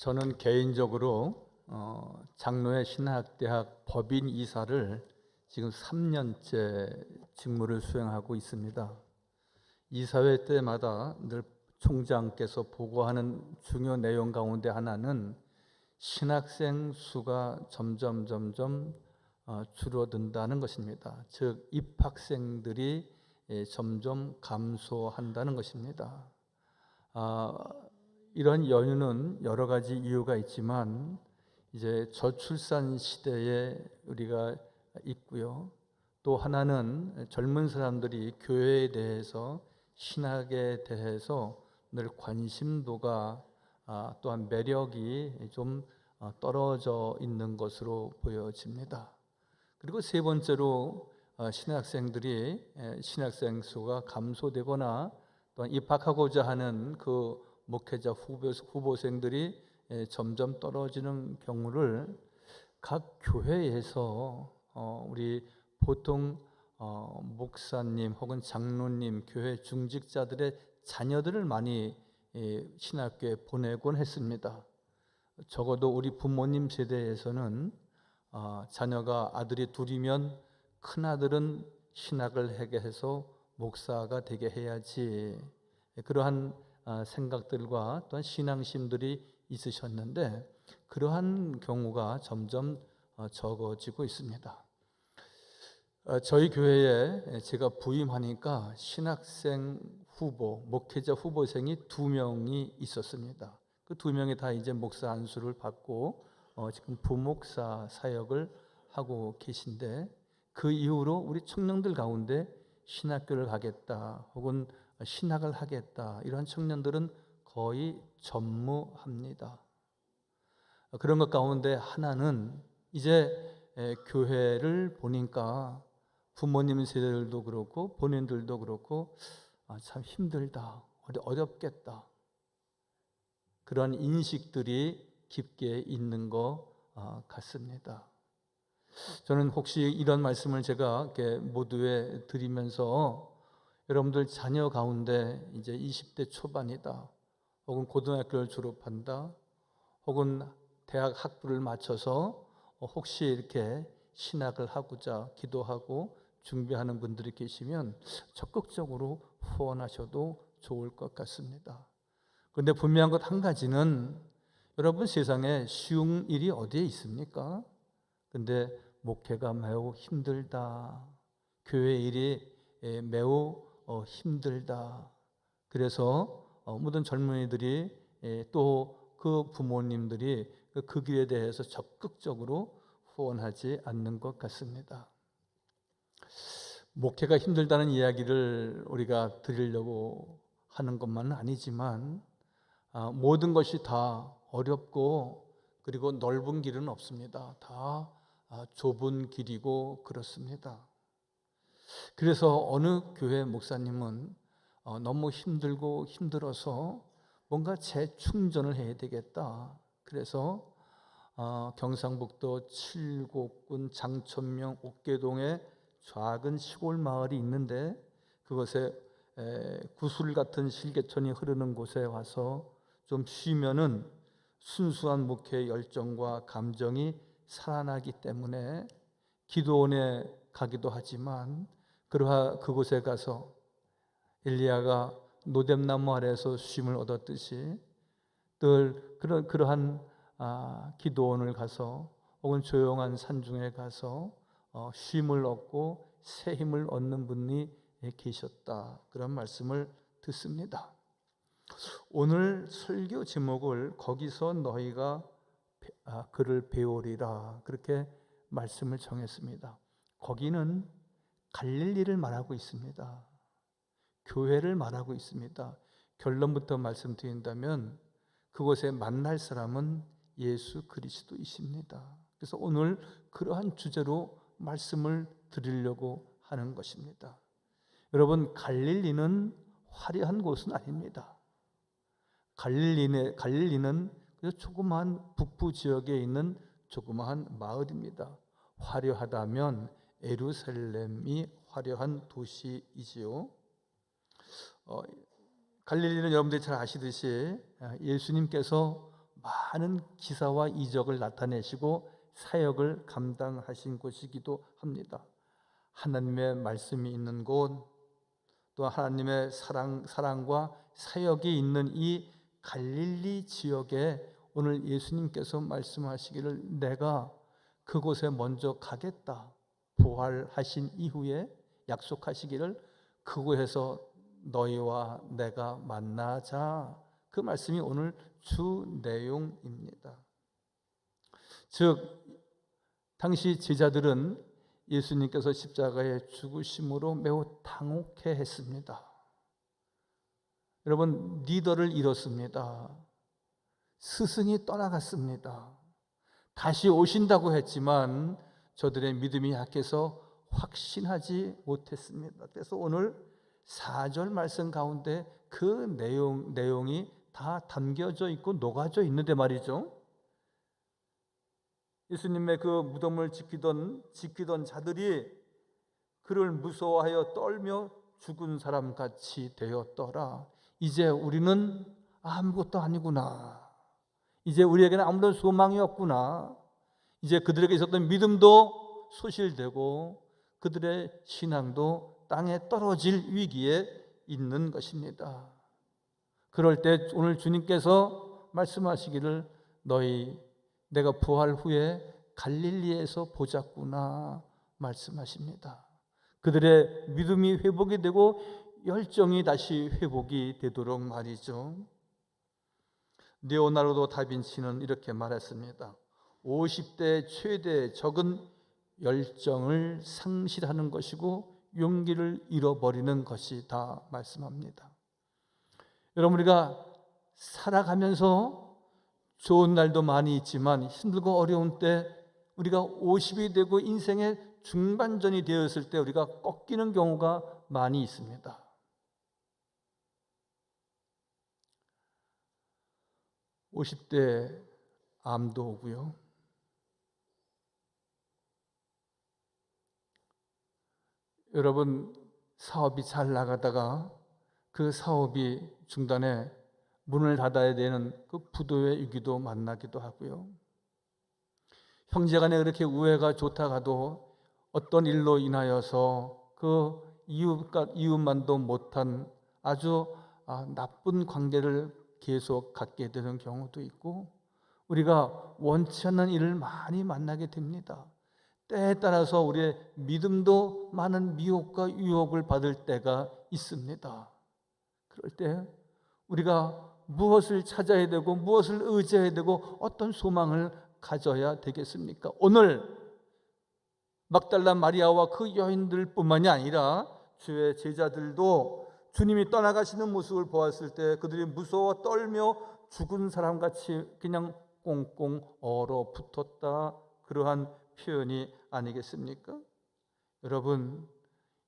저는 개인적으로 장로회 신학대학 법인 이사를 지금 3년째 직무를 수행하고 있습니다. 이사회 때마다 늘 총장께서 보고하는 중요 내용 가운데 하나는 신학생 수가 점점 줄어든다는 것입니다. 즉 입학생들이 점점 감소한다는 것입니다. 이런 연유는 여러 가지 이유가 있지만 이제 저출산 시대에 우리가 있고요. 또 하나는 젊은 사람들이 교회에 대해서 신학에 대해서 늘 관심도가 또한 매력이 좀 떨어져 있는 것으로 보여집니다. 그리고 세 번째로 신학생 수가 감소되거나 또한 입학하고자 하는 그 목회자 후보생들이 점점 떨어지는 경우를 각 교회에서 우리 보통 목사님 혹은 장로님, 교회 중직자들의 자녀들을 많이 신학교에 보내곤 했습니다. 적어도 우리 부모님 세대에서는 자녀가 아들이 둘이면 큰아들은 신학을 하게 해서 목사가 되게 해야지, 그러한 생각들과 또한 신앙심들이 있으셨는데 그러한 경우가 점점 적어지고 있습니다. 저희 교회에 제가 부임하니까 신학생 후보, 목회자 후보생이 2명이 있었습니다. 그 2명이 다 이제 목사 안수를 받고 지금 부목사 사역을 하고 계신데, 그 이후로 우리 청년들 가운데 신학교를 가겠다 혹은 신학을 하겠다 이러한 청년들은 거의 전무합니다. 그런 것 가운데 하나는 이제 교회를 보니까 부모님 세대들도 그렇고 본인들도 그렇고 참 힘들다, 어렵겠다, 그런 인식들이 깊게 있는 것 같습니다. 저는 혹시 이런 말씀을 제가 이렇게 모두에 드리면서 여러분들 자녀 가운데 이제 20대 초반이다, 혹은 고등학교를 졸업한다, 혹은 대학 학부를 마쳐서 혹시 이렇게 신학을 하고자 기도하고 준비하는 분들이 계시면 적극적으로 후원하셔도 좋을 것 같습니다. 그런데 분명한 것 한 가지는, 여러분 세상에 쉬운 일이 어디에 있습니까? 근데 목회가 매우 힘들다, 교회 일이 매우 힘들다. 그래서 모든 젊은이들이 또 그 부모님들이 그 길에 대해서 적극적으로 후원하지 않는 것 같습니다. 목회가 힘들다는 이야기를 우리가 드리려고 하는 것만은 아니지만 모든 것이 다 어렵고 그리고 넓은 길은 없습니다. 다 좁은 길이고 그렇습니다. 그래서 어느 교회 목사님은 너무 힘들고 힘들어서 뭔가 재충전을 해야 되겠다, 그래서 경상북도 칠곡군 장천명 옥계동에 작은 시골 마을이 있는데 그곳에 구슬 같은 실개천이 흐르는 곳에 와서 좀 쉬면은 순수한 목회의 열정과 감정이 살아나기 때문에 기도원에 가기도 하지만 그곳에 가서 엘리야가 노뎀나무 아래에서 쉼을 얻었듯이 늘 그러한 기도원을 가서 혹은 조용한 산중에 가서 쉼을 얻고 새 힘을 얻는 분이 계셨다, 그런 말씀을 듣습니다. 오늘 설교 제목을 거기서 너희가 그를 배우리라, 그렇게 말씀을 정했습니다. 거기는 갈릴리를 말하고 있습니다. 교회를 말하고 있습니다. 결론부터 말씀드린다면 그곳에 만날 사람은 예수 그리스도이십니다. 그래서 오늘 그러한 주제로 말씀을 드리려고 하는 것입니다. 여러분, 갈릴리는 화려한 곳은 아닙니다. 갈릴리는 그래서 조그마한 북부 지역에 있는 조그마한 마을입니다. 화려하다면 예루살렘이 화려한 도시이지요. 갈릴리는 여러분들이 잘 아시듯이 예수님께서 많은 기사와 이적을 나타내시고 사역을 감당하신 곳이기도 합니다. 하나님의 말씀이 있는 곳, 또 하나님의 사랑과 사역이 있는 이 갈릴리 지역에 오늘 예수님께서 말씀하시기를 내가 그곳에 먼저 가겠다, 부활하신 이후에 약속하시기를 그곳에서 너희와 내가 만나자, 그 말씀이 오늘 주 내용입니다. 즉 당시 제자들은 예수님께서 십자가에 죽으심으로 매우 당혹해 했습니다. 여러분, 리더를 잃었습니다. 스승이 떠나갔습니다. 다시 오신다고 했지만 저들의 믿음이 약해서 확신하지 못했습니다. 그래서 오늘 4절 말씀 가운데 그 내용이 다 담겨져 있고 녹아져 있는데 말이죠. 예수님의 그 무덤을 지키던 자들이 그를 무서워하여 떨며 죽은 사람같이 되었더라. 이제 우리는 아무것도 아니구나. 이제 우리에게는 아무런 소망이 없구나. 이제 그들에게 있었던 믿음도 소실되고 그들의 신앙도 땅에 떨어질 위기에 있는 것입니다. 그럴 때 오늘 주님께서 말씀하시기를 내가 부활 후에 갈릴리에서 보자꾸나 말씀하십니다. 그들의 믿음이 회복이 되고 열정이 다시 회복이 되도록 말이죠. 레오나르도 다빈치는 이렇게 말했습니다. 50대 최대 적은 열정을 상실하는 것이고 용기를 잃어버리는 것이다 말씀합니다. 여러분, 우리가 살아가면서 좋은 날도 많이 있지만 힘들고 어려운 때, 우리가 50이 되고 인생의 중반전이 되었을 때 우리가 꺾이는 경우가 많이 있습니다. (50대) 암도 오고요, 여러분, 사업이 잘 나가다가 그 사업이 중단에 문을 닫아야 되는 그 부도의 위기도 만나기도 하고요, 형제간에 그렇게 우애가 좋다가도 어떤 일로 인하여서 그 이웃만도 못한 아주 나쁜 관계를 계속 갖게 되는 경우도 있고, 우리가 원치 않는 일을 많이 만나게 됩니다. 때에 따라서 우리의 믿음도 많은 미혹과 유혹을 받을 때가 있습니다. 그럴 때 우리가 무엇을 찾아야 되고 무엇을 의지해야 되고 어떤 소망을 가져야 되겠습니까? 오늘 막달라 마리아와 그 여인들뿐만이 아니라 주의 제자들도 주님이 떠나가시는 모습을 보았을 때 그들이 무서워 떨며 죽은 사람같이 그냥 꽁꽁 얼어붙었다, 그러한 표현이 아니겠습니까? 여러분,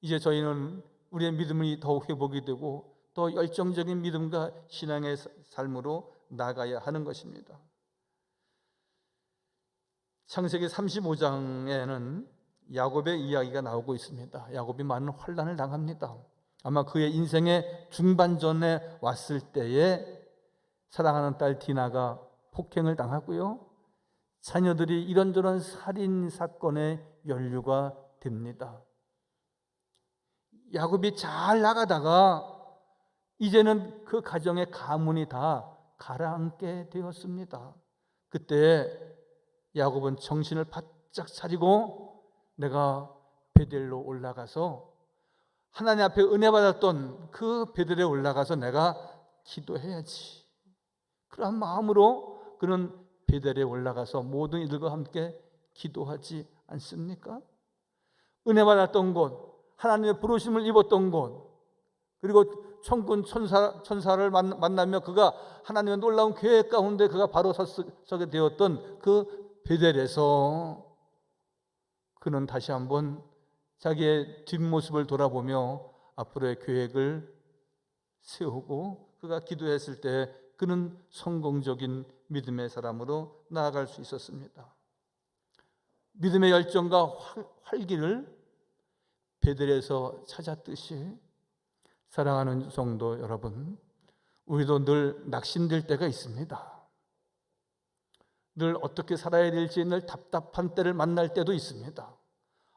이제 저희는 우리의 믿음이 더욱 회복이 되고 더 열정적인 믿음과 신앙의 삶으로 나가야 하는 것입니다. 창세기 35장에는 야곱의 이야기가 나오고 있습니다. 야곱이 많은 환난을 당합니다. 아마 그의 인생의 중반전에 왔을 때에 사랑하는 딸 디나가 폭행을 당하고요, 자녀들이 이런저런 살인 사건에 연루가 됩니다. 야곱이 잘 나가다가 이제는 그 가정의 가문이 다 가라앉게 되었습니다. 그때 야곱은 정신을 바짝 차리고 내가 베델로 올라가서 하나님 앞에 은혜 받았던 그 베델에 올라가서 내가 기도해야지, 그런 마음으로 그는 베델에 올라가서 모든 이들과 함께 기도하지 않습니까? 은혜 받았던 곳, 하나님의 부르심을 입었던 곳, 그리고 천군 천사를 만나며 그가 하나님의 놀라운 계획 가운데 그가 바로 서게 되었던 그 베델에서 그는 다시 한번 자기의 뒷모습을 돌아보며 앞으로의 계획을 세우고 그가 기도했을 때 그는 성공적인 믿음의 사람으로 나아갈 수 있었습니다. 믿음의 열정과 활기를 베델에서 찾았듯이 사랑하는 성도 여러분, 우리도 늘 낙심될 때가 있습니다. 늘 어떻게 살아야 될지 늘 답답한 때를 만날 때도 있습니다.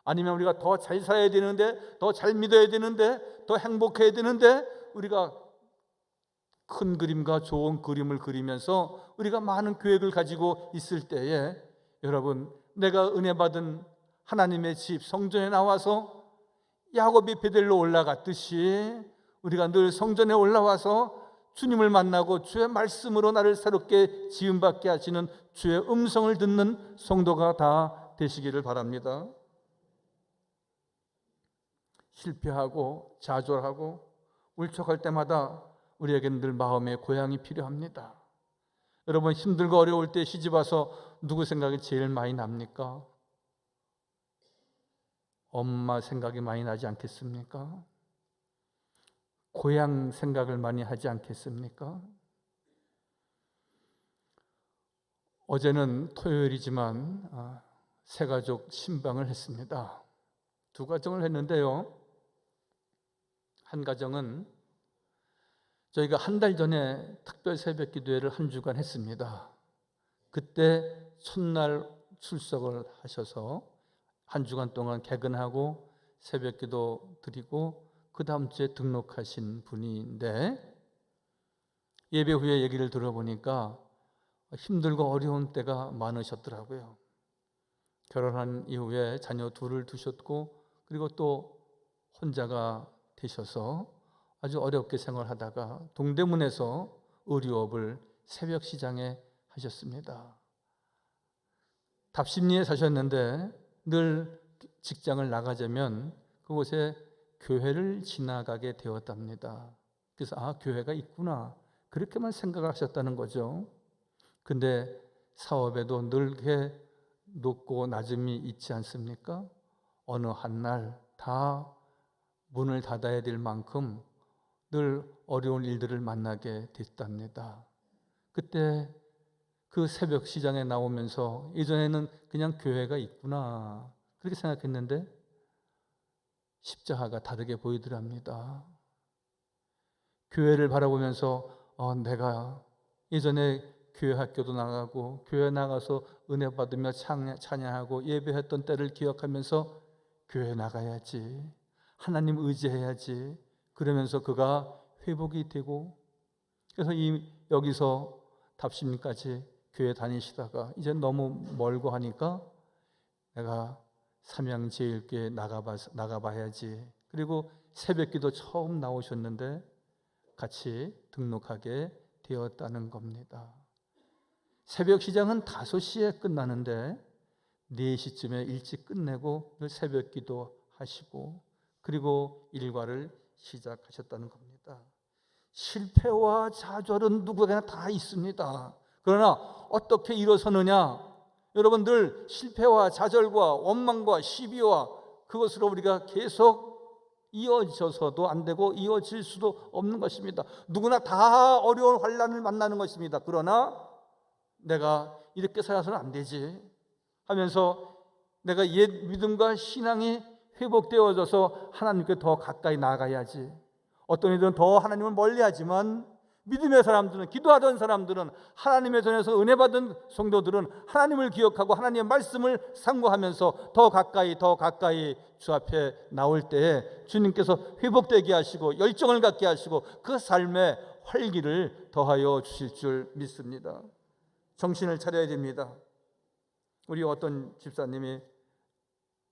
아니면 우리가 더 잘 살아야 되는데, 더 잘 믿어야 되는데, 더 행복해야 되는데, 우리가 큰 그림과 좋은 그림을 그리면서 우리가 많은 계획을 가지고 있을 때에, 여러분, 내가 은혜 받은 하나님의 집 성전에 나와서 야곱이 베델로 올라갔듯이 우리가 늘 성전에 올라와서 주님을 만나고 주의 말씀으로 나를 새롭게 지음받게 하시는 주의 음성을 듣는 성도가 다 되시기를 바랍니다. 실패하고 좌절하고 울적할 때마다 우리에게는 늘 마음의 고향이 필요합니다. 여러분, 힘들고 어려울 때 시집 와서 누구 생각이 제일 많이 납니까? 엄마 생각이 많이 나지 않겠습니까? 고향 생각을 많이 하지 않겠습니까? 어제는 토요일이지만 새 가족 신방을 했습니다. 두 가정을 했는데요, 한 가정은 저희가 한 달 전에 특별 새벽 기도회를 한 주간 했습니다. 그때 첫날 출석을 하셔서 한 주간 동안 개근하고 새벽 기도 드리고 그 다음 주에 등록하신 분인데, 예배 후에 얘기를 들어보니까 힘들고 어려운 때가 많으셨더라고요. 결혼한 이후에 자녀 둘을 두셨고, 그리고 또 혼자가 되셔서 아주 어렵게 생활하다가 동대문에서 의류업을 새벽 시장에 하셨습니다. 답심리에 사셨는데 늘 직장을 나가자면 그곳에 교회를 지나가게 되었답니다. 그래서 교회가 있구나, 그렇게만 생각을 하셨다는 거죠. 근데 사업에도 늘 이렇게 높고 낮음이 있지 않습니까? 어느 한 날 다 문을 닫아야 될 만큼 늘 어려운 일들을 만나게 됐답니다. 그때 그 새벽 시장에 나오면서 예전에는 그냥 교회가 있구나 그렇게 생각했는데 십자가가 다르게 보이더랍니다. 교회를 바라보면서 내가 예전에 교회 학교도 나가고 교회 나가서 은혜 받으며 찬양하고 예배했던 때를 기억하면서 교회 나가야지, 하나님 의지해야지, 그러면서 그가 회복이 되고, 그래서 여기서 답심리까지 교회 다니시다가 이제 너무 멀고 하니까 내가 삼양제일교회 나가봐야지, 그리고 새벽기도 처음 나오셨는데 같이 등록하게 되었다는 겁니다. 새벽 시장은 5시에 끝나는데 4시쯤에 일찍 끝내고 새벽기도 하시고 그리고 일과를 시작하셨다는 겁니다. 실패와 좌절은 누구에게나 다 있습니다. 그러나 어떻게 일어서느냐? 여러분들, 실패와 좌절과 원망과 시비와 그것으로 우리가 계속 이어져서도 안 되고 이어질 수도 없는 것입니다. 누구나 다 어려운 환난을 만나는 것입니다. 그러나 내가 이렇게 살아서는 안 되지 하면서 내가 옛 믿음과 신앙이 회복되어져서 하나님께 더 가까이 나아가야지. 어떤 이들은 더 하나님을 멀리하지만 믿음의 사람들은, 기도하던 사람들은, 하나님의 전에서 은혜 받은 성도들은 하나님을 기억하고 하나님의 말씀을 상고하면서 더 가까이 주 앞에 나올 때에 주님께서 회복되게 하시고 열정을 갖게 하시고 그 삶에 활기를 더하여 주실 줄 믿습니다. 정신을 차려야 됩니다. 우리 어떤 집사님이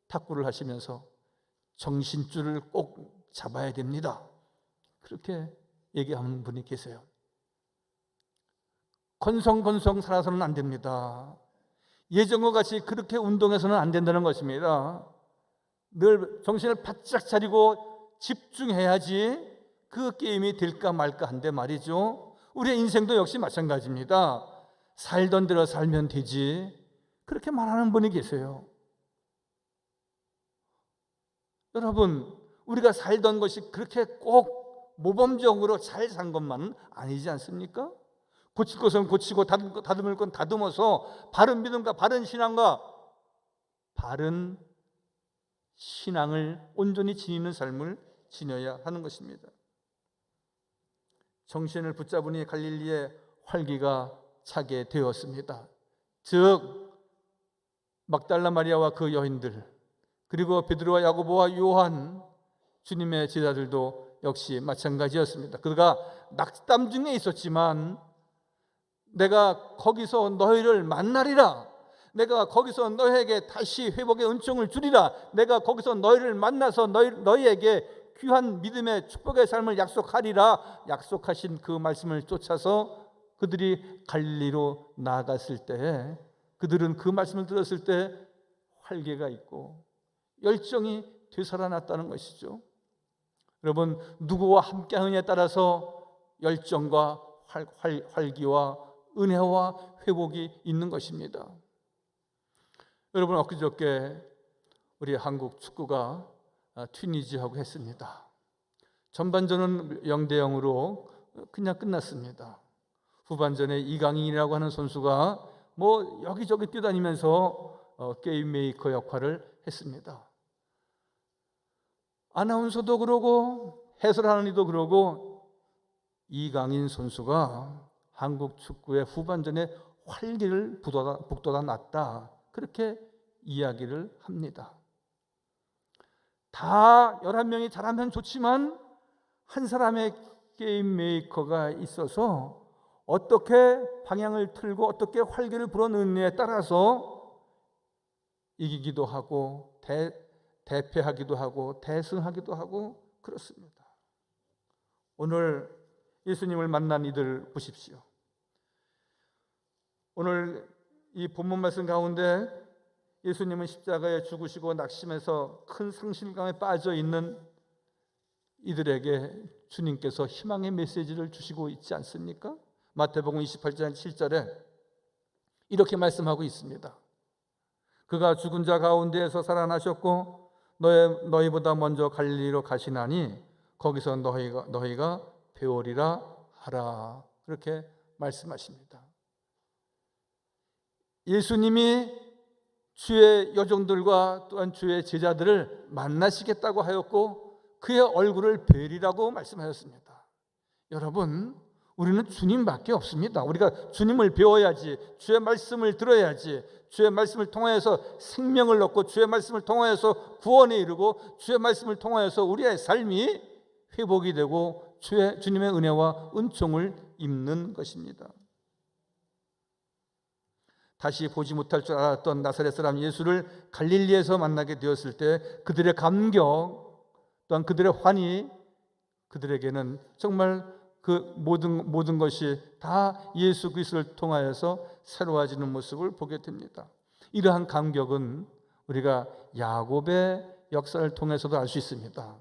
탁구를 하시면서 정신줄을 꼭 잡아야 됩니다, 그렇게 얘기하는 분이 계세요. 건성건성 살아서는 안 됩니다. 예전과 같이 그렇게 운동해서는 안 된다는 것입니다. 늘 정신을 바짝 차리고 집중해야지 그 게임이 될까 말까 한데 말이죠. 우리의 인생도 역시 마찬가지입니다. 살던 대로 살면 되지, 그렇게 말하는 분이 계세요. 여러분, 우리가 살던 것이 그렇게 꼭 모범적으로 잘 산 것만은 아니지 않습니까? 고칠 것은 고치고 다듬을 건 다듬어서 바른 믿음과 바른 신앙과 바른 신앙을 온전히 지니는 삶을 지녀야 하는 것입니다. 정신을 붙잡으니 갈릴리에 활기가 차게 되었습니다. 즉 막달라 마리아와 그 여인들, 그리고 베드로와 야고보와 요한, 주님의 제자들도 역시 마찬가지였습니다. 그가 낙담 중에 있었지만 내가 거기서 너희를 만나리라, 내가 거기서 너희에게 다시 회복의 은총을 주리라, 내가 거기서 너희를 만나서 너희에게 귀한 믿음의 축복의 삶을 약속하리라 약속하신 그 말씀을 쫓아서 그들이 갈릴리로 나아갔을 때에 그들은 그 말씀을 들었을 때 활기가 있고 열정이 되살아났다는 것이죠. 여러분, 누구와 함께 하느냐에 따라서 열정과 활기와 은혜와 회복이 있는 것입니다. 여러분, 엊그저께 우리 한국 축구가 튀니지하고 했습니다. 전반전은 0대0으로 그냥 끝났습니다. 후반전에 이강인이라고 하는 선수가 여기저기 뛰어다니면서 게임 메이커 역할을 했습니다. 아나운서도 그러고 해설하는 이도 그러고 이강인 선수가 한국 축구의 후반전에 활기를 북돋아 놨다, 그렇게 이야기를 합니다. 다 11명이 잘하면 좋지만 한 사람의 게임 메이커가 있어서 어떻게 방향을 틀고 어떻게 활기를 불어넣느냐에 따라서 이기기도 하고 대패하기도 하고 대승하기도 하고 그렇습니다. 오늘 예수님을 만난 이들 보십시오. 오늘 이 본문 말씀 가운데 예수님은 십자가에 죽으시고 낙심해서 큰 상실감에 빠져 있는 이들에게 주님께서 희망의 메시지를 주시고 있지 않습니까? 마태복음 28장 7절에 이렇게 말씀하고 있습니다. 그가 죽은 자 가운데에서 살아나셨고 너희보다 먼저 갈릴리로 가시나니 거기서 너희가 배우리라 하라, 그렇게 말씀하십니다. 예수님이 주의 여종들과 또한 주의 제자들을 만나시겠다고 하였고 그의 얼굴을 뵈리라고 말씀하셨습니다. 여러분, 우리는 주님밖에 없습니다. 우리가 주님을 배워야지, 주의 말씀을 들어야지, 주의 말씀을 통하여서 생명을 얻고 주의 말씀을 통하여서 구원에 이르고 주의 말씀을 통하여서 우리의 삶이 회복이 되고 주님의 은혜와 은총을 입는 것입니다. 다시 보지 못할 줄 알았던 나사렛 사람 예수를 갈릴리에서 만나게 되었을 때 그들의 감격 또한 그들의 환희, 그들에게는 정말 그 모든 것이 다 예수 그리스도를 통하여서 새로워지는 모습을 보게 됩니다. 이러한 감격은 우리가 야곱의 역사를 통해서도 알 수 있습니다.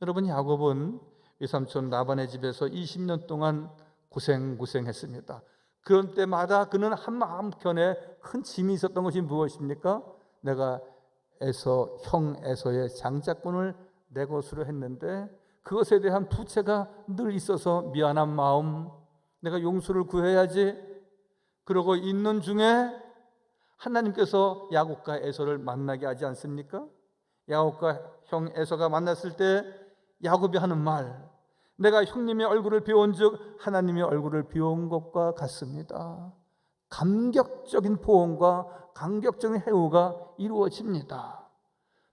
여러분, 야곱은 외삼촌 라반의 집에서 20년 동안 고생했습니다. 그런 때마다 그는 한마음편에 큰 짐이 있었던 것이 무엇입니까? 내가 형 에서의 장자권을 내 것으로 했는데 그것에 대한 부채가 늘 있어서 미안한 마음, 내가 용서를 구해야지. 그러고 있는 중에 하나님께서 야곱과 에서를 만나게 하지 않습니까? 야곱과 형 에서가 만났을 때 야곱이 하는 말, 내가 형님의 얼굴을 비운 즉 하나님의 얼굴을 비운 것과 같습니다. 감격적인 포옹과 감격적인 해우가 이루어집니다.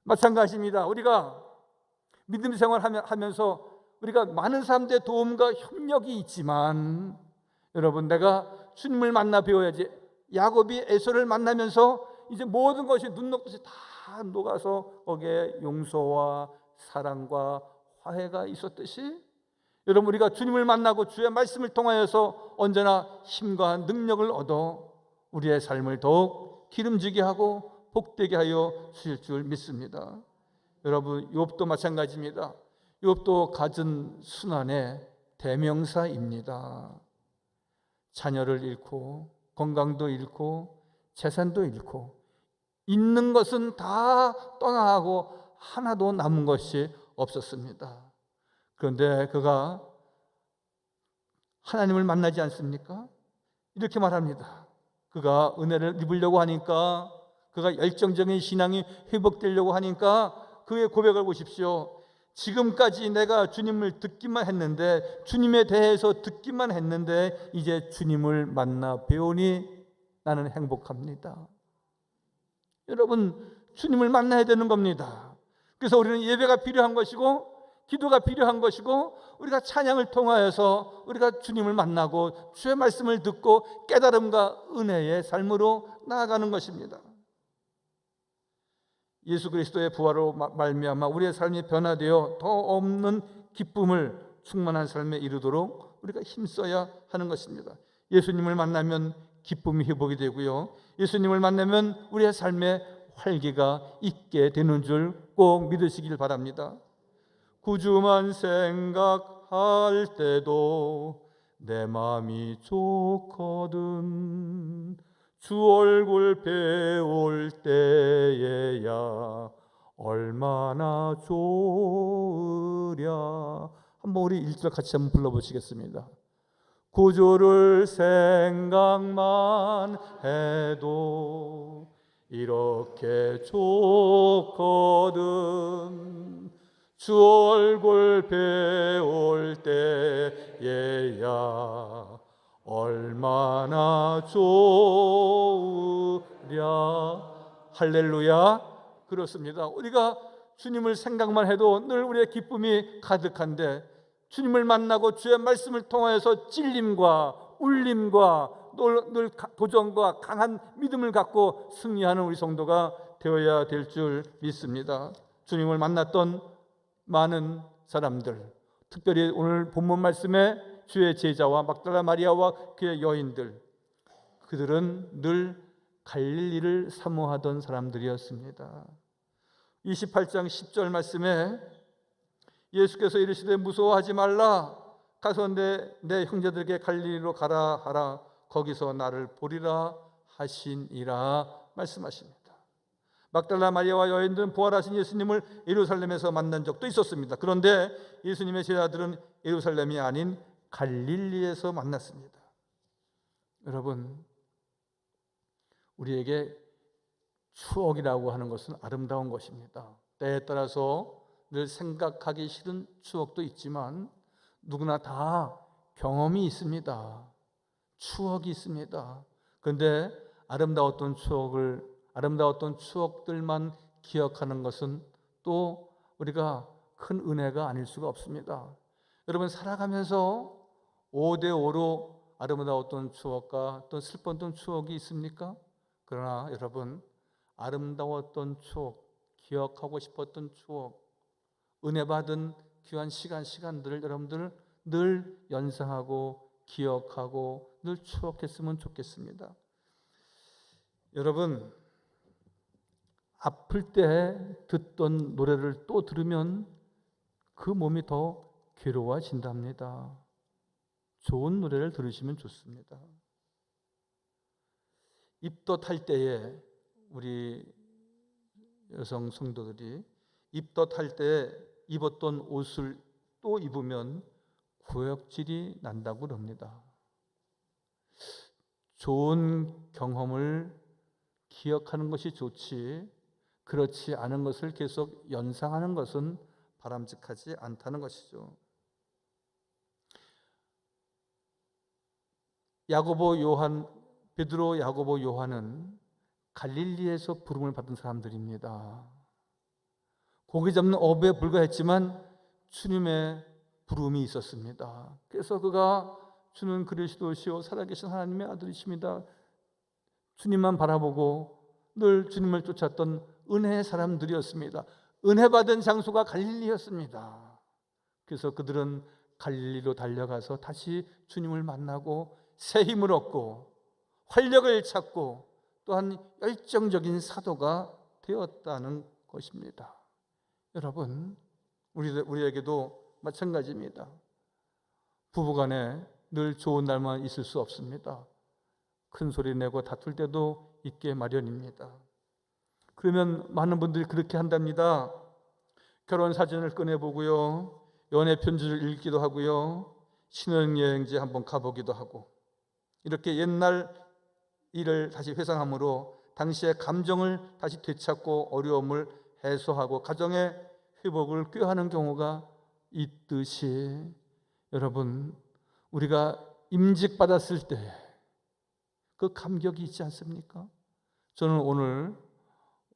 마찬가지입니다. 우리가 믿음 생활하면서 우리가 많은 사람들의 도움과 협력이 있지만 여러분, 내가 주님을 만나 배워야지. 야곱이 에서를 만나면서 이제 모든 것이 눈 녹듯이 다 녹아서 거기에 용서와 사랑과 화해가 있었듯이 여러분, 우리가 주님을 만나고 주의 말씀을 통하여서 언제나 힘과 능력을 얻어 우리의 삶을 더욱 기름지게 하고 복되게 하여 주실 줄 믿습니다. 여러분, 욥도 마찬가지입니다. 욥도 갖은 순환의 대명사입니다. 자녀를 잃고 건강도 잃고 재산도 잃고 있는 것은 다 떠나가고 하나도 남은 것이 없었습니다. 그런데 그가 하나님을 만나지 않습니까? 이렇게 말합니다. 그가 은혜를 입으려고 하니까, 그가 열정적인 신앙이 회복되려고 하니까 그의 고백을 보십시오. 지금까지 내가 주님을 듣기만 했는데, 주님에 대해서 듣기만 했는데 이제 주님을 만나 배우니 나는 행복합니다. 여러분, 주님을 만나야 되는 겁니다. 그래서 우리는 예배가 필요한 것이고 기도가 필요한 것이고 우리가 찬양을 통하여서 우리가 주님을 만나고 주의 말씀을 듣고 깨달음과 은혜의 삶으로 나아가는 것입니다. 예수 그리스도의 부활로 말미암아 우리의 삶이 변화되어 더 없는 기쁨을 충만한 삶에 이르도록 우리가 힘써야 하는 것입니다. 예수님을 만나면 기쁨이 회복이 되고요, 예수님을 만나면 우리의 삶에 활기가 있게 되는 줄 꼭 믿으시길 바랍니다. 구주만 생각할 때도 내 마음이 좋거든, 주 얼굴 배울 때에야 얼마나 좋으랴. 한번 우리 1절 같이 한번 불러보시겠습니다. 구주를 생각만 해도 이렇게 좋거든, 주 얼굴 배울 때에야 얼마나 좋으랴. 할렐루야. 그렇습니다. 우리가 주님을 생각만 해도 늘 우리의 기쁨이 가득한데, 주님을 만나고 주의 말씀을 통하여서 찔림과 울림과 늘 도전과 강한 믿음을 갖고 승리하는 우리 성도가 되어야 될 줄 믿습니다. 주님을 만났던 많은 사람들, 특별히 오늘 본문 말씀에 주의 제자와 막달라 마리아와 그의 여인들, 그들은 늘 갈릴리를 사모하던 사람들이었습니다. 28장 10절 말씀에 예수께서 이르시되 무서워하지 말라, 가서 내 형제들에게 갈릴리로 가라 하라, 거기서 나를 보리라 하시니라 말씀하십니다. 막달라 마리아와 여인들은 부활하신 예수님을 예루살렘에서 만난 적도 있었습니다. 그런데 예수님의 제자들은 예루살렘이 아닌 갈릴리에서 만났습니다. 여러분, 우리에게 추억이라고 하는 것은 아름다운 것입니다. 때에 따라서 늘 생각하기 싫은 추억도 있지만 누구나 다 경험이 있습니다. 추억이 있습니다. 그런데 아름다웠던 추억들만 기억하는 것은 또 우리가 큰 은혜가 아닐 수가 없습니다. 여러분, 살아가면서 5대5로 아름다웠던 추억과 또 슬펐던 추억이 있습니까? 그러나 여러분, 아름다웠던 추억, 기억하고 싶었던 추억, 은혜 받은 귀한 시간들을 여러분들 늘 연상하고 기억하고 늘 추억했으면 좋겠습니다. 여러분, 아플 때 듣던 노래를 또 들으면 그 몸이 더 괴로워진답니다. 좋은 노래를 들으시면 좋습니다. 입덧할 때에 우리 여성 성도들이 입덧할 때 입었던 옷을 또 입으면 구역질이 난다고 합니다. 좋은 경험을 기억하는 것이 좋지, 그렇지 않은 것을 계속 연상하는 것은 바람직하지 않다는 것이죠. 베드로, 야고보, 요한은 갈릴리에서 부름을 받은 사람들입니다. 고기 잡는 어부에 불과했지만 주님의 부름이 있었습니다. 그래서 그가 주는 그리스도시요 살아계신 하나님의 아들이십니다, 주님만 바라보고 늘 주님을 쫓았던 은혜의 사람들이었습니다. 은혜 받은 장소가 갈릴리였습니다. 그래서 그들은 갈릴리로 달려가서 다시 주님을 만나고 새 힘을 얻고 활력을 찾고 또한 열정적인 사도가 되었다는 것입니다. 여러분, 우리에게도 마찬가지입니다. 부부간에 늘 좋은 날만 있을 수 없습니다. 큰 소리 내고 다툴 때도 있게 마련입니다. 그러면 많은 분들이 그렇게 한답니다. 결혼 사진을 꺼내보고요, 연애 편지를 읽기도 하고요, 신혼여행지 한번 가보기도 하고, 이렇게 옛날 일을 다시 회상함으로 당시의 감정을 다시 되찾고 어려움을 해소하고 가정의 회복을 꾀하는 경우가 있듯이, 여러분, 우리가 임직받았을 때 그 감격이 있지 않습니까? 저는 오늘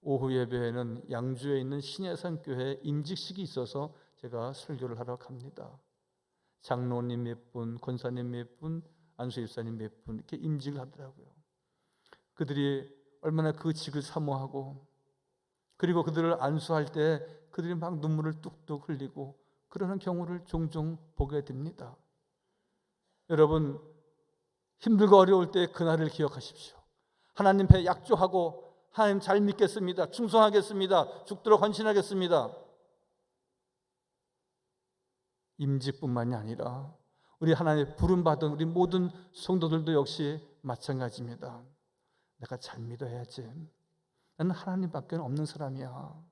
오후 예배에는 양주에 있는 신예산 교회 임직식이 있어서 제가 설교를 하러 갑니다. 장로님 몇 분, 권사님 몇 분, 안수집사님 몇 분 이렇게 임직을 하더라고요. 그들이 얼마나 그 직을 사모하고, 그리고 그들을 안수할 때 그들이 막 눈물을 뚝뚝 흘리고 그러는 경우를 종종 보게 됩니다. 여러분, 힘들고 어려울 때 그날을 기억하십시오. 하나님 배 약조하고 하나님 잘 믿겠습니다, 충성하겠습니다, 죽도록 헌신하겠습니다. 임직뿐만이 아니라 우리 하나님의 부름받은 우리 모든 성도들도 역시 마찬가지입니다. 내가 잘 믿어야지. 나는 하나님밖에 없는 사람이야.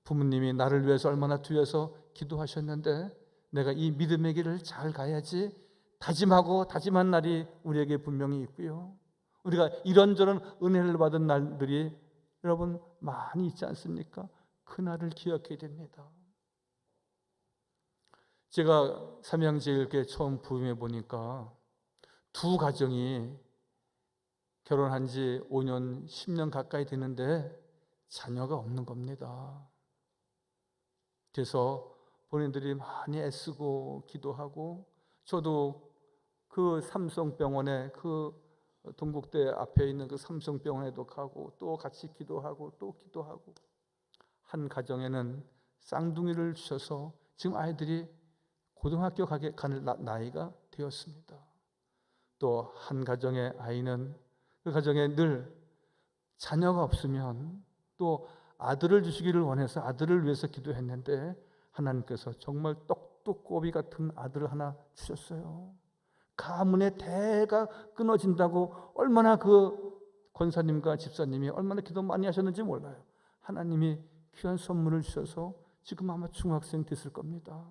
부모님이 나를 위해서 얼마나 뒤에서 기도하셨는데 내가 이 믿음의 길을 잘 가야지 다짐하고 다짐한 날이 우리에게 분명히 있고요. 우리가 이런저런 은혜를 받은 날들이 여러분 많이 있지 않습니까? 그 날을 기억해야 됩니다. 제가 삼양제일교회 처음 부임해 보니까 두 가정이 결혼한 지 5년, 10년 가까이 되는데 자녀가 없는 겁니다. 그래서 본인들이 많이 애쓰고 기도하고, 저도 그 삼성병원에, 그 동국대 앞에 있는 그 삼성병원에도 가고 또 같이 기도하고 또 기도하고, 한 가정에는 쌍둥이를 주셔서 지금 아이들이 고등학교 가는 나이가 되었습니다. 또 한 가정의 아이는 그 가정에 늘 자녀가 없으면 또 아들을 주시기를 원해서 아들을 위해서 기도했는데 하나님께서 정말 똑똑꼬비 같은 아들을 하나 주셨어요. 가문의 대가 끊어진다고 얼마나 그 권사님과 집사님이 얼마나 기도 많이 하셨는지 몰라요. 하나님이 귀한 선물을 주셔서 지금 아마 중학생 됐을 겁니다.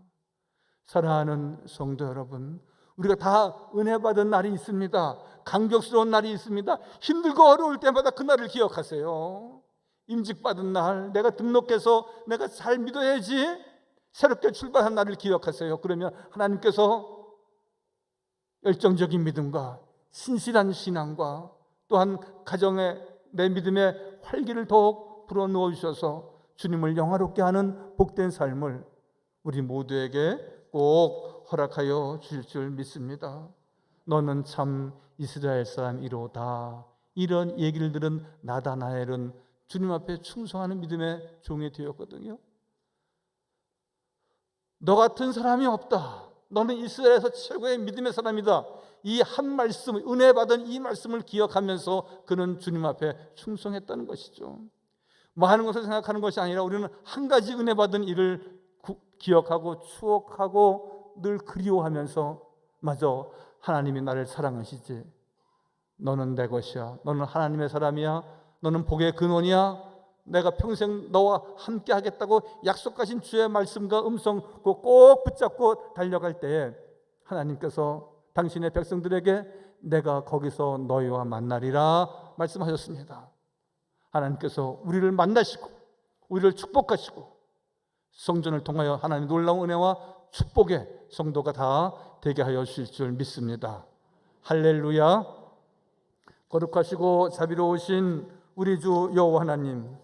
사랑하는 성도 여러분, 우리가 다 은혜 받은 날이 있습니다. 감격스러운 날이 있습니다. 힘들고 어려울 때마다 그 날을 기억하세요. 임직받은 날, 내가 등록해서 내가 잘 믿어야지 새롭게 출발한 날을 기억하세요. 그러면 하나님께서 열정적인 믿음과 신실한 신앙과 또한 가정에 내 믿음의 활기를 더욱 불어넣어 주셔서 주님을 영화롭게 하는 복된 삶을 우리 모두에게 꼭 허락하여 주실 줄 믿습니다. 너는 참 이스라엘 사람이로다. 이런 얘기를 들은 나다나엘은 주님 앞에 충성하는 믿음의 종이 되었거든요. 너 같은 사람이 없다. 너는 이스라엘에서 최고의 믿음의 사람이다. 이 한 말씀, 은혜 받은 이 말씀을 기억하면서 그는 주님 앞에 충성했다는 것이죠. 많은 것을 생각하는 것이 아니라 우리는 한 가지 은혜 받은 일을 기억하고 추억하고 늘 그리워하면서, 맞아, 하나님이 나를 사랑하시지. 너는 내 것이야. 너는 하나님의 사람이야. 너는 복의 근원이야. 내가 평생 너와 함께 하겠다고 약속하신 주의 말씀과 음성 꼭 붙잡고 달려갈 때에 하나님께서 당신의 백성들에게 내가 거기서 너희와 만나리라 말씀하셨습니다. 하나님께서 우리를 만나시고 우리를 축복하시고 성전을 통하여 하나님의 놀라운 은혜와 축복의 성도가 다 되게 하여 주실 줄 믿습니다. 할렐루야. 거룩하시고 자비로우신 우리 주 여호와 하나님,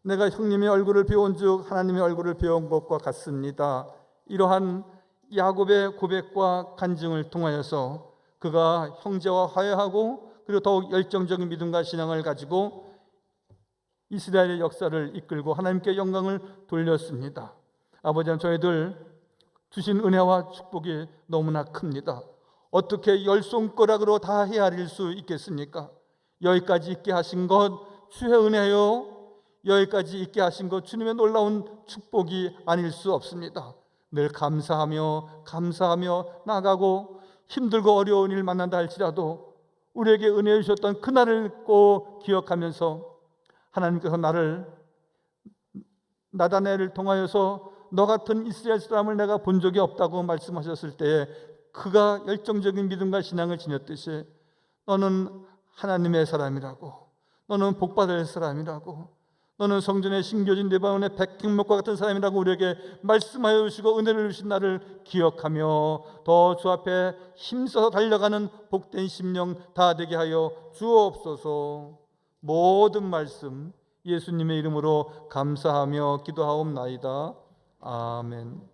내가 형님의 얼굴을 배운즉 하나님의 얼굴을 배운 것과 같습니다. 이러한 야곱의 고백과 간증을 통하여서 그가 형제와 화해하고 그리고 더욱 열정적인 믿음과 신앙을 가지고 이스라엘의 역사를 이끌고 하나님께 영광을 돌렸습니다. 아버지 하나님, 저희들 주신 은혜와 축복이 너무나 큽니다. 어떻게 열 손가락으로 다 헤아릴 수 있겠습니까? 여기까지 있게 하신 것 주의 은혜요, 여기까지 있게 하신 것 주님의 놀라운 축복이 아닐 수 없습니다. 늘 감사하며 나가고 힘들고 어려운 일 만난다 할지라도 우리에게 은혜 주셨던 그날을 꼭 기억하면서 하나님께서 나를 나다나엘을 통하여서 너 같은 이스라엘 사람을 내가 본 적이 없다고 말씀하셨을 때에 그가 열정적인 믿음과 신앙을 지녔듯이 너는 하나님의 사람이라고, 너는 복받을 사람이라고, 너는 성전에 심겨진 레바논의 백향목과 같은 사람이라고 우리에게 말씀하여 주시고 은혜를 주신 나를 기억하며 더 주 앞에 힘써서 달려가는 복된 심령 다 되게 하여 주옵소서. 모든 말씀 예수님의 이름으로 감사하며 기도하옵나이다. 아멘.